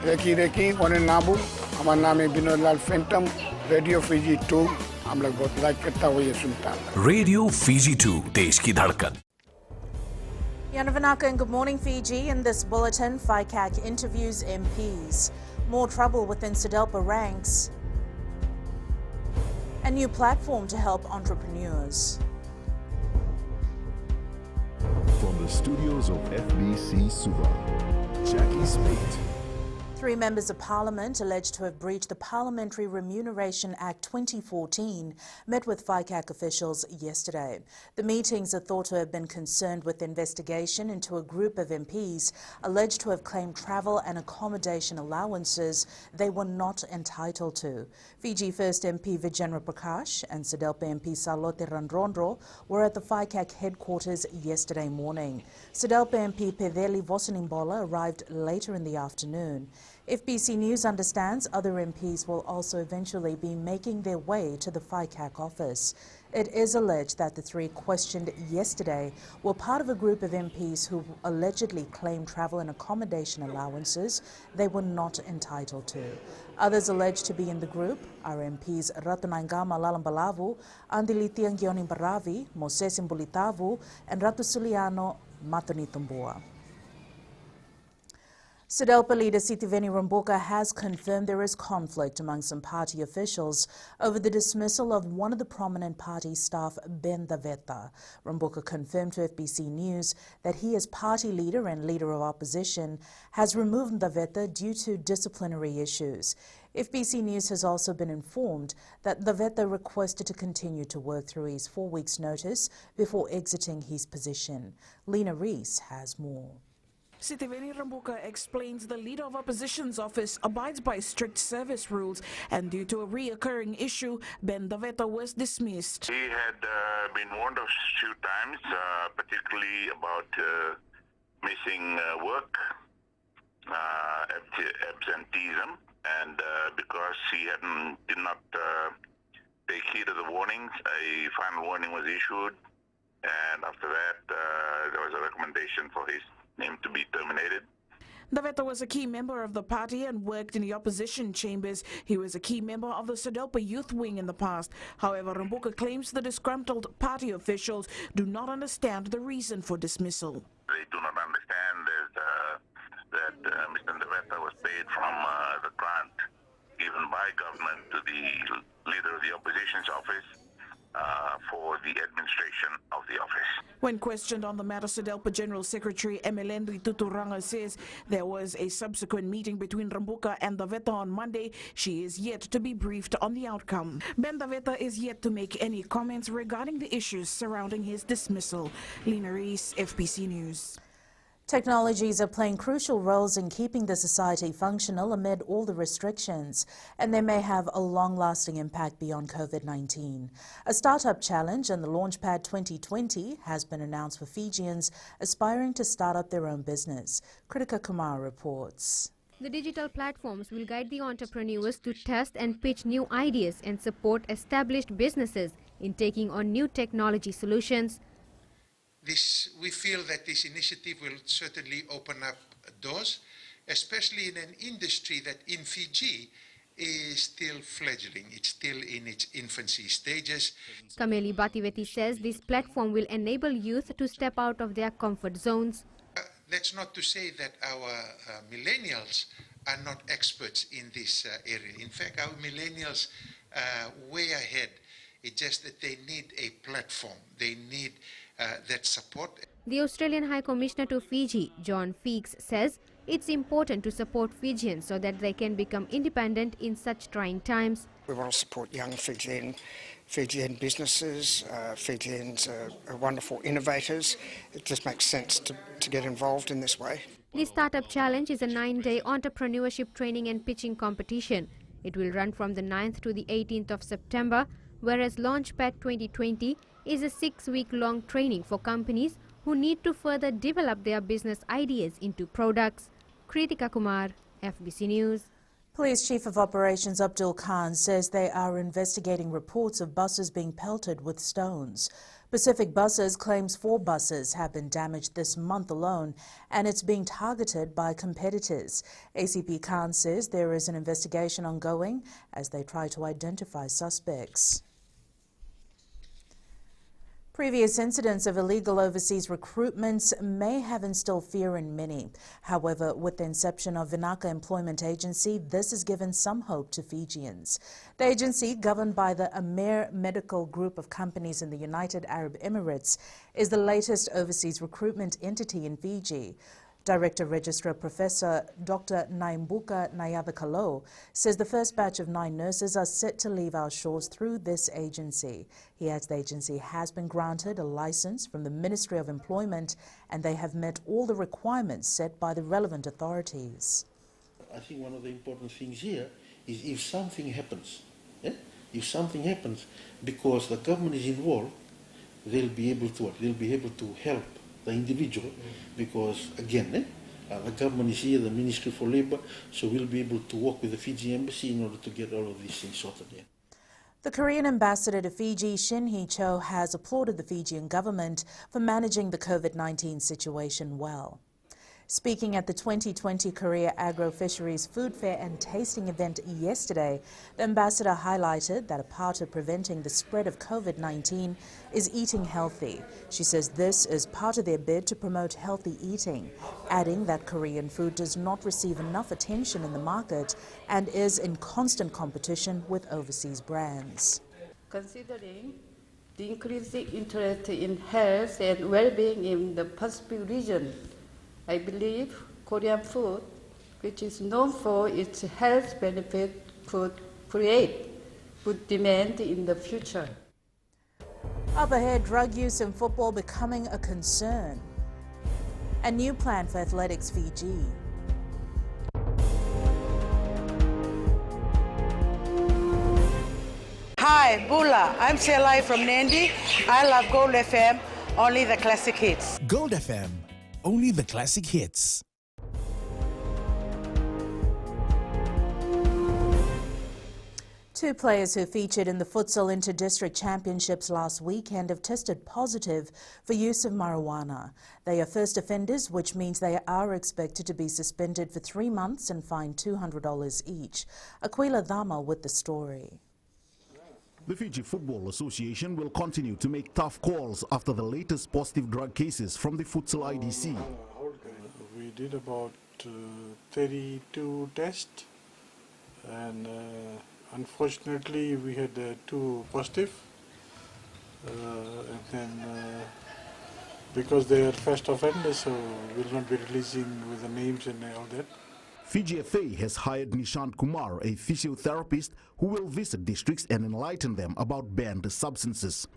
Recce one नाबू हमारा नाम है विनोद लाल फेंटम रेडियो फीजी 2 हम लोग बहुत लाइक करता हुआ ये सुनता है रेडियो फीजी 2 देश की धड़कन. Yanavanaka and Good Morning Fiji. In this bulletin, FICAC interviews MPs. More trouble within SEDELPA ranks. A new platform to help entrepreneurs. From the studios of FBC Suva, Jackie Smith. 3 members of Parliament alleged to have breached the Parliamentary Remuneration Act 2014 met with FICAC officials yesterday. The meetings are thought to have been concerned with investigation into a group of MPs alleged to have claimed travel and accommodation allowances they were not entitled to. Fiji First MP Vijendra Prakash and SEDELPA MP Salote Randrondro were at the FICAC headquarters yesterday morning. SEDELPA MP Peveli Vosanimbola arrived later in the afternoon. FBC News understands other MPs will also eventually be making their way to the FICAC office. It is alleged that the 3 questioned yesterday were part of a group of MPs who allegedly claimed travel and accommodation allowances they were not entitled to. Others alleged to be in the group are MPs Ratunaingama Lalambalavu, Andili Ngioni Baravi, Moses Mbulitavu, and Ratu Suliano Matonitumbua. SEDELPA leader Sitiveni Rambuka has confirmed there is conflict among some party officials over the dismissal of one of the prominent party staff, Ben Daveta. Rambuka confirmed to FBC News that he, as party leader and leader of opposition, has removed Daveta due to disciplinary issues. FBC News has also been informed that Daveta requested to continue to work through his 4 weeks' notice before exiting his position. Lena Rees has more. Sitiveni Rambuka explains the Leader of Opposition's office abides by strict service rules, and due to a reoccurring issue, Ben Daveta was dismissed. He had been warned a few times, particularly about missing work, absenteeism, and because he did not take heed of the warnings, a final warning was issued, and after that there was a recommendation for his name to be terminated. Daveta was a key member of the party and worked in the opposition chambers. He was a key member of the SEDELPA youth wing in the past. However, Rambuka claims the disgruntled party officials do not understand the reason for dismissal. They do not understand that Mr. Daveta was paid from the grant given by government to the leader of the opposition's office for the administration of the office. When questioned on the matter, SEDELPA General Secretary Emelendri Tuturanga says there was a subsequent meeting between Rambuka and Daveta on Monday. She is yet to be briefed on the outcome. Ben Daveta is yet to make any comments regarding the issues surrounding his dismissal. Lena Rees, FBC News. Technologies are playing crucial roles in keeping the society functional amid all the restrictions, and they may have a long-lasting impact beyond COVID-19. A startup challenge and the Launchpad 2020 has been announced for Fijians aspiring to start up their own business. Kritika Kumar reports. The digital platforms will guide the entrepreneurs to test and pitch new ideas and support established businesses in taking on new technology solutions. We feel that this initiative will certainly open up doors, especially in an industry that in Fiji is still fledgling. It's still in its infancy stages. Kameli Bativeti says this platform will enable youth to step out of their comfort zones. That's not to say that our millennials are not experts in this area. In fact, our millennials are way ahead. It's just that they need a platform. They need that support. The Australian High Commissioner to Fiji, John Feeks, says it's important to support Fijians so that they can become independent in such trying times. We want to support young Fijian businesses. Fijians are wonderful innovators. It just makes sense to get involved in this way. The Startup Challenge is a 9-day entrepreneurship training and pitching competition. It will run from the 9th to the 18th of September, whereas Launchpad 2020 is a 6-week-long training for companies who need to further develop their business ideas into products. Kritika Kumar, FBC News. Police Chief of Operations Abdul Khan says they are investigating reports of buses being pelted with stones. Pacific Buses claims 4 buses have been damaged this month alone, and it's being targeted by competitors. ACP Khan says there is an investigation ongoing as they try to identify suspects. Previous incidents of illegal overseas recruitments may have instilled fear in many. However, with the inception of Vinaka Employment Agency, this has given some hope to Fijians. The agency, governed by the Amir Medical Group of companies in the United Arab Emirates, is the latest overseas recruitment entity in Fiji. Director Registrar Professor Dr. Naimbuka Nayabakalo says the first batch of 9 nurses are set to leave our shores through this agency. He adds the agency has been granted a license from the Ministry of Employment and they have met all the requirements set by the relevant authorities. I think one of the important things here is if something happens, because the government is involved, they'll be able to help the individual, because again, the government is here, the Ministry for Labour, so we'll be able to work with the Fiji Embassy in order to get all of these things sorted. Yeah. The Korean ambassador to Fiji, Shin Hee-cho, has applauded the Fijian government for managing the COVID-19 situation well. Speaking at the 2020 Korea Agro-Fisheries Food Fair and Tasting event yesterday, the ambassador highlighted that a part of preventing the spread of COVID-19 is eating healthy. She says this is part of their bid to promote healthy eating, adding that Korean food does not receive enough attention in the market and is in constant competition with overseas brands. Considering the increasing interest in health and well-being in the Pacific region, I believe Korean food, which is known for its health benefit, could create good demand in the future. Up ahead, drug use in football becoming a concern. A new plan for Athletics Fiji. Hi, Bula. I'm Selai from Nandi. I love GoldFM, only the classic hits. GoldFM, only the classic hits. Two players who featured in the Futsal Inter-District Championships last weekend have tested positive for use of marijuana. They are first offenders, which means they are expected to be suspended for 3 months and fined $200 each. Aquila Dama with the story. The Fiji Football Association will continue to make tough calls after the latest positive drug cases from the Futsal IDC. We did about 32 tests, and unfortunately we had 2 positive, and then because they are first offenders, so we'll not be releasing with the names and all that. Fiji FA has hired Nishant Kumar, a physiotherapist who will visit districts and enlighten them about banned substances.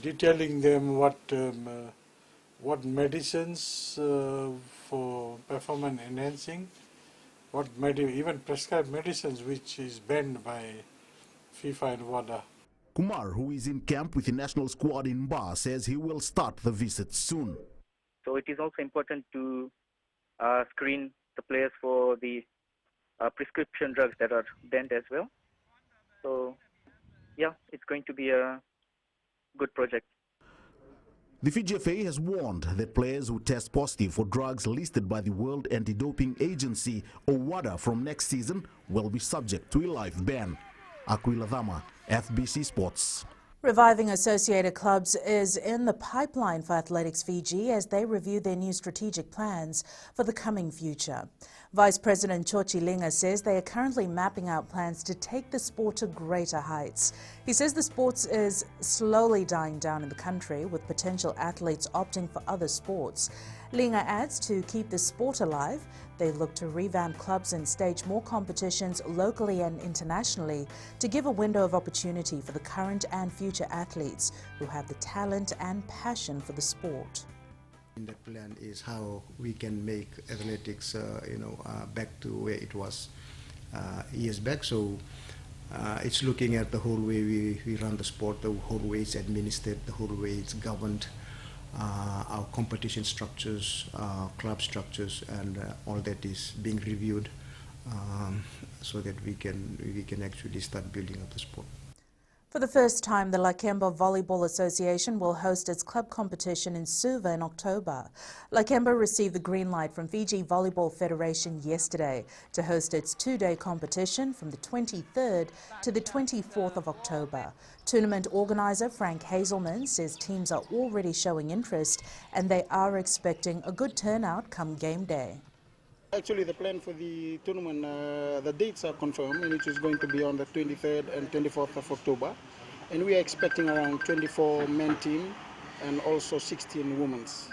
Detailing them what medicines for performance enhancing, even prescribed medicines which is banned by FIFA and WADA. Kumar, who is in camp with the national squad in Ba, says he will start the visit soon. So it is also important to screen the players for the prescription drugs that are banned as well. So, yeah, it's going to be a good project. The Fiji FA has warned that players who test positive for drugs listed by the World Anti-Doping Agency or WADA from next season will be subject to a life ban. Aquila Dama, FBC Sports. Reviving associated clubs is in the pipeline for Athletics Fiji as they review their new strategic plans for the coming future. Vice President Chochi Linga says they are currently mapping out plans to take the sport to greater heights. He says the sport is slowly dying down in the country, with potential athletes opting for other sports. Linga adds to keep the sport alive, they look to revamp clubs and stage more competitions locally and internationally to give a window of opportunity for the current and future athletes who have the talent and passion for the sport. The plan is how we can make athletics, back to where it was years back. So it's looking at the whole way we run the sport, the whole way it's administered, the whole way it's governed, our competition structures, club structures, and all that is being reviewed so that we can actually start building up the sport. For the first time, the Lakemba Volleyball Association will host its club competition in Suva in October. Lakemba received the green light from Fiji Volleyball Federation yesterday to host its two-day competition from the 23rd to the 24th of October. Tournament organiser Frank Hazelman says teams are already showing interest and they are expecting a good turnout come game day. Actually, the plan for the tournament, the dates are confirmed, and it is going to be on the 23rd and 24th of October. And we are expecting around 24 men team and also 16 women's.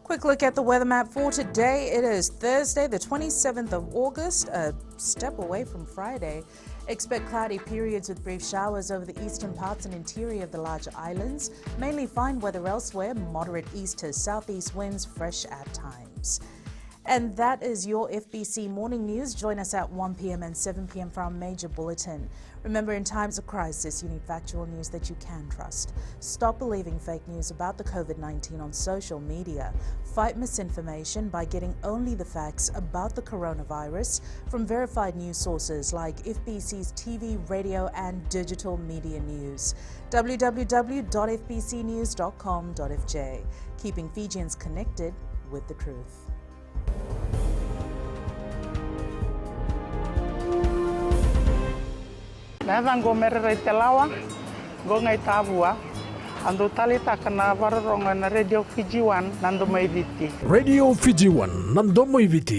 Quick look at the weather map for today. It is Thursday, the 27th of August, a step away from Friday. Expect cloudy periods with brief showers over the eastern parts and interior of the larger islands. Mainly fine weather elsewhere, moderate east to southeast winds, fresh at times. And that is your FBC Morning News. Join us at 1 p.m. and 7 p.m. for our major bulletin. Remember, in times of crisis, you need factual news that you can trust. Stop believing fake news about the COVID-19 on social media. Fight misinformation by getting only the facts about the coronavirus from verified news sources like FBC's TV, radio and digital media news. www.fbcnews.com.fj. Keeping Fijians connected with the truth. Navang go merere telawa, go ngai tabua, ando talita kana vararonga na Radio Fiji 1 nando maiviti. Radio Fiji 1 Nandomo Iviti.